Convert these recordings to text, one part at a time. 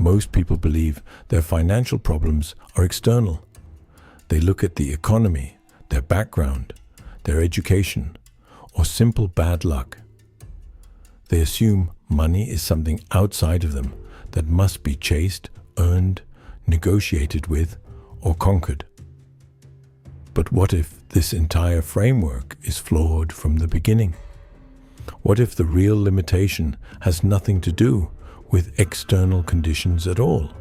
Most people believe their financial problems are external. They look at the economy, their background, their education, or simple bad luck. They assume money is something outside of them that must be chased, earned, negotiated with, or conquered. But what if this entire framework is flawed from the beginning? What if the real limitation has nothing to do with external conditions at all?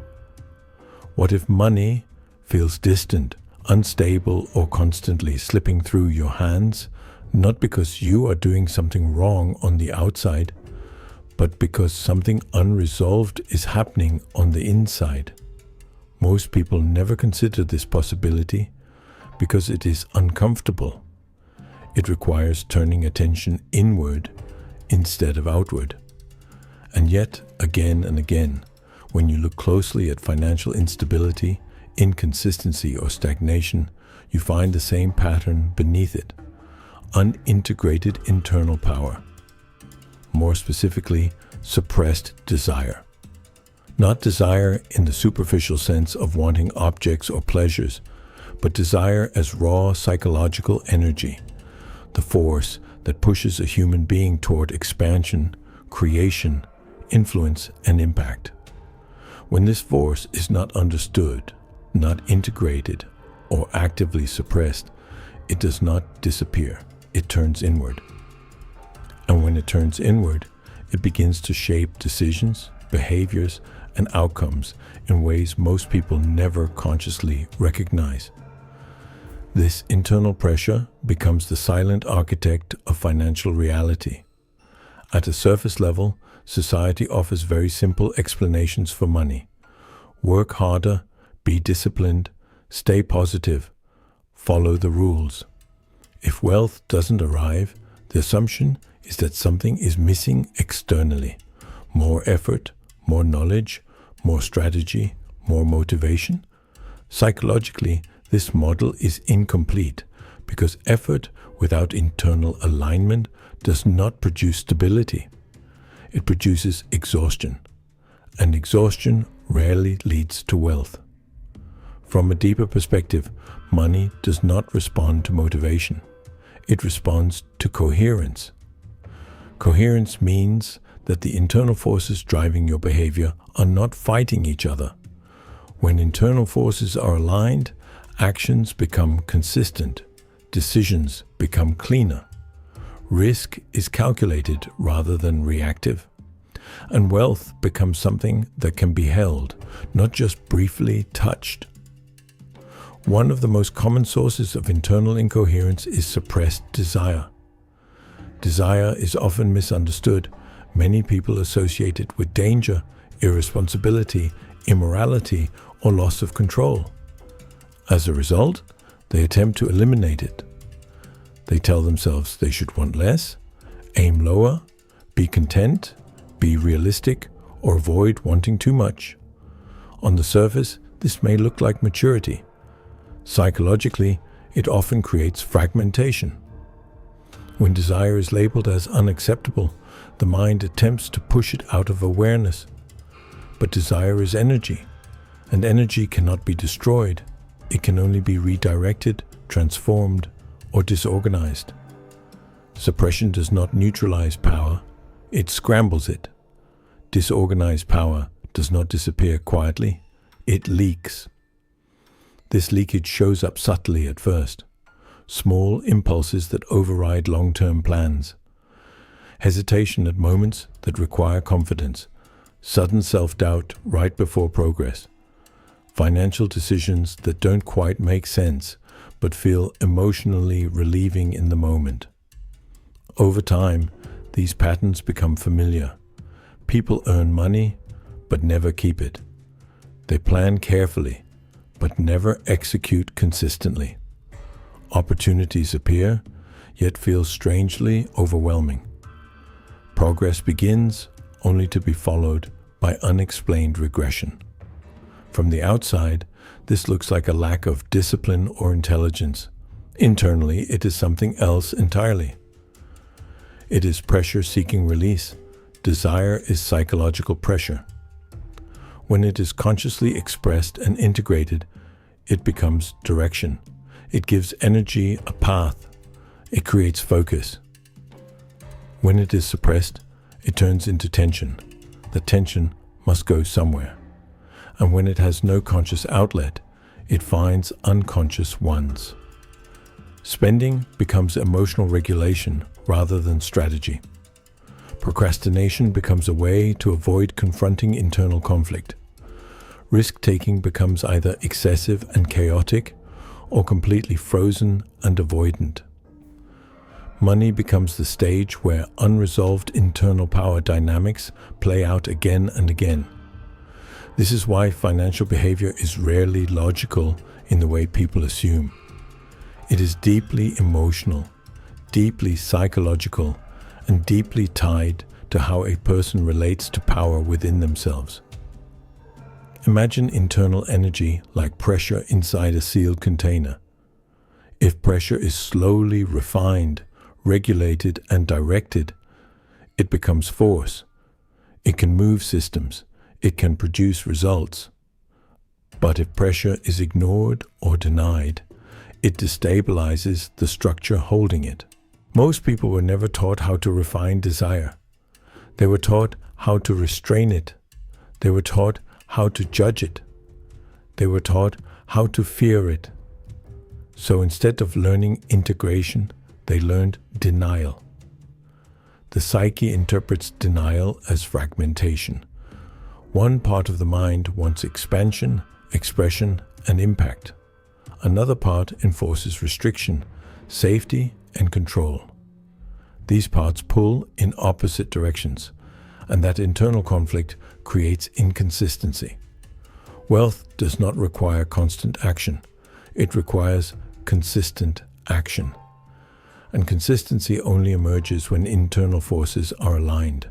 What if money feels distant, unstable, or constantly slipping through your hands, not because you are doing something wrong on the outside, but because something unresolved is happening on the inside? Most people never consider this possibility because it is uncomfortable. It requires turning attention inward instead of outward. And yet, again and again, when you look closely at financial instability, inconsistency, or stagnation, you find the same pattern beneath it: unintegrated internal power. More specifically, suppressed desire. Not desire in the superficial sense of wanting objects or pleasures, but desire as raw psychological energy, the force that pushes a human being toward expansion, creation, influence, and impact. When this force is not understood, not integrated, or actively suppressed, it does not disappear. It turns inward. And when it turns inward, it begins to shape decisions, behaviors, and outcomes in ways most people never consciously recognize. This internal pressure becomes the silent architect of financial reality. At a surface level, society offers very simple explanations for money. Work harder, be disciplined, stay positive, follow the rules. If wealth doesn't arrive, the assumption is that something is missing externally. More effort, more knowledge, more strategy, more motivation. Psychologically, this model is incomplete because effort without internal alignment does not produce stability. It produces exhaustion, and exhaustion rarely leads to wealth. From a deeper perspective, money does not respond to motivation. It responds to coherence. Coherence means that the internal forces driving your behavior are not fighting each other. When internal forces are aligned, actions become consistent, decisions become cleaner. Risk is calculated rather than reactive, and wealth becomes something that can be held, not just briefly touched. One of the most common sources of internal incoherence is suppressed desire. Desire is often misunderstood. Many people associate it with danger, irresponsibility, immorality, or loss of control. As a result, they attempt to eliminate it. They tell themselves they should want less, aim lower, be content, be realistic, or avoid wanting too much. On the surface, this may look like maturity. Psychologically, it often creates fragmentation. When desire is labeled as unacceptable, the mind attempts to push it out of awareness. But desire is energy, and energy cannot be destroyed. It can only be redirected, transformed, or disorganized. Suppression does not neutralize power, it scrambles it. Disorganized power does not disappear quietly, it leaks. This leakage shows up subtly at first. Small impulses that override long-term plans. Hesitation at moments that require confidence. Sudden self-doubt right before progress. Financial decisions that don't quite make sense but feel emotionally relieving in the moment. Over time, these patterns become familiar. People earn money but never keep it. They plan carefully but never execute consistently. Opportunities appear, yet feel strangely overwhelming. Progress begins only to be followed by unexplained regression. From the outside, this looks like a lack of discipline or intelligence. Internally, it is something else entirely. It is pressure seeking release. Desire is psychological pressure. When it is consciously expressed and integrated, it becomes direction. It gives energy a path. It creates focus. When it is suppressed, it turns into tension. The tension must go somewhere. And when it has no conscious outlet, it finds unconscious ones. Spending becomes emotional regulation rather than strategy. Procrastination becomes a way to avoid confronting internal conflict. Risk-taking becomes either excessive and chaotic or completely frozen and avoidant. Money becomes the stage where unresolved internal power dynamics play out again and again. This is why financial behavior is rarely logical in the way people assume. It is deeply emotional, deeply psychological, and deeply tied to how a person relates to power within themselves. Imagine internal energy like pressure inside a sealed container. If pressure is slowly refined, regulated, and directed, it becomes force. It can move systems. It can produce results. But if pressure is ignored or denied, it destabilizes the structure holding it. Most people were never taught how to refine desire. They were taught how to restrain it. They were taught how to judge it. They were taught how to fear it. So instead of learning integration, they learned denial. The psyche interprets denial as fragmentation. One part of the mind wants expansion, expression, and impact. Another part enforces restriction, safety, and control. These parts pull in opposite directions, and that internal conflict creates inconsistency. Wealth does not require constant action. It requires consistent action. And consistency only emerges when internal forces are aligned.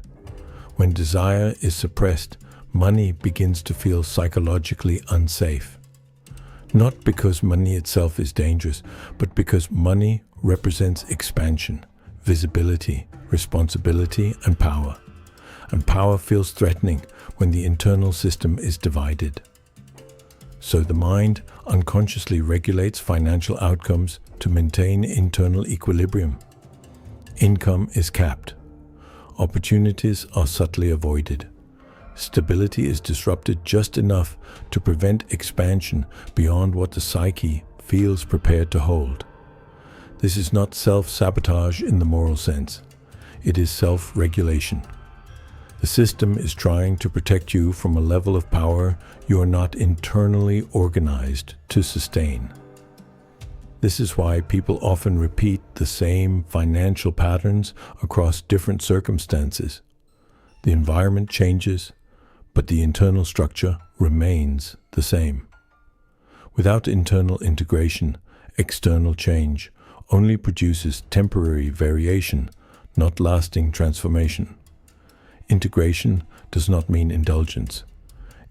When desire is suppressed, money begins to feel psychologically unsafe. Not because money itself is dangerous, but because money represents expansion, visibility, responsibility, and power. And power feels threatening when the internal system is divided. So the mind unconsciously regulates financial outcomes to maintain internal equilibrium. Income is capped. Opportunities are subtly avoided. Stability is disrupted just enough to prevent expansion beyond what the psyche feels prepared to hold. This is not self-sabotage in the moral sense. It is self-regulation. The system is trying to protect you from a level of power you are not internally organized to sustain. This is why people often repeat the same financial patterns across different circumstances. The environment changes, but the internal structure remains the same. Without internal integration, external change only produces temporary variation, not lasting transformation. Integration does not mean indulgence.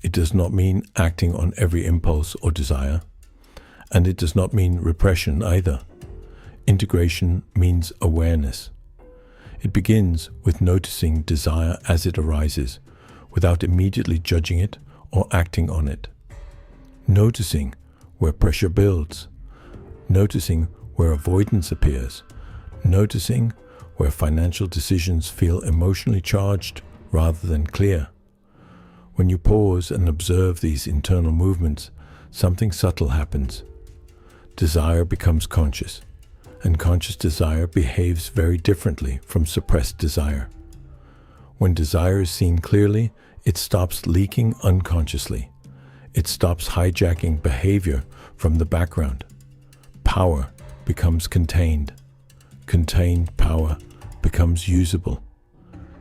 It does not mean acting on every impulse or desire. And it does not mean repression either. Integration means awareness. It begins with noticing desire as it arises, without immediately judging it or acting on it. Noticing where pressure builds. Noticing where avoidance appears. Noticing where financial decisions feel emotionally charged rather than clear. When you pause and observe these internal movements, something subtle happens. Desire becomes conscious, and conscious desire behaves very differently from suppressed desire. When desire is seen clearly, it stops leaking unconsciously. It stops hijacking behavior from the background. Power becomes contained. Contained power becomes usable.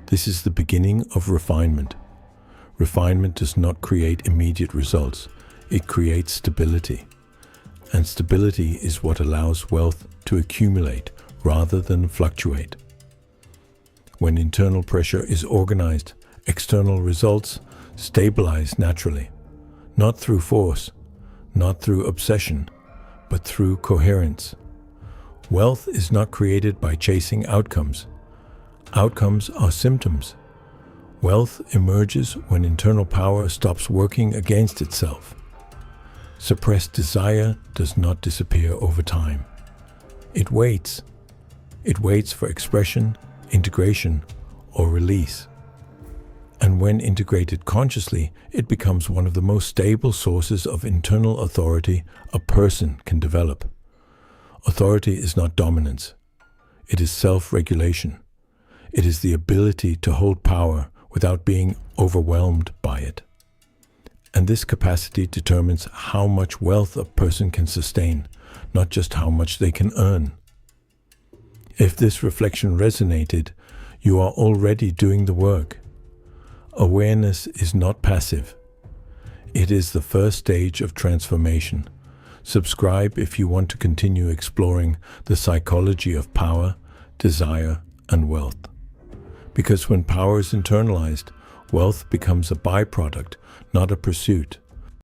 This is the beginning of refinement. Refinement does not create immediate results. It creates stability. And stability is what allows wealth to accumulate rather than fluctuate. When internal pressure is organized, external results stabilize naturally, not through force, not through obsession, but through coherence. Wealth is not created by chasing outcomes. Outcomes are symptoms. Wealth emerges when internal power stops working against itself. Suppressed desire does not disappear over time. It waits. It waits for expression, integration, or release. And when integrated consciously, it becomes one of the most stable sources of internal authority a person can develop. Authority is not dominance. It is self-regulation. It is the ability to hold power without being overwhelmed by it. And this capacity determines how much wealth a person can sustain, not just how much they can earn. If this reflection resonated, you are already doing the work. Awareness is not passive. It is the first stage of transformation. Subscribe if you want to continue exploring the psychology of power, desire, and wealth. Because when power is internalized, wealth becomes a byproduct, not a pursuit.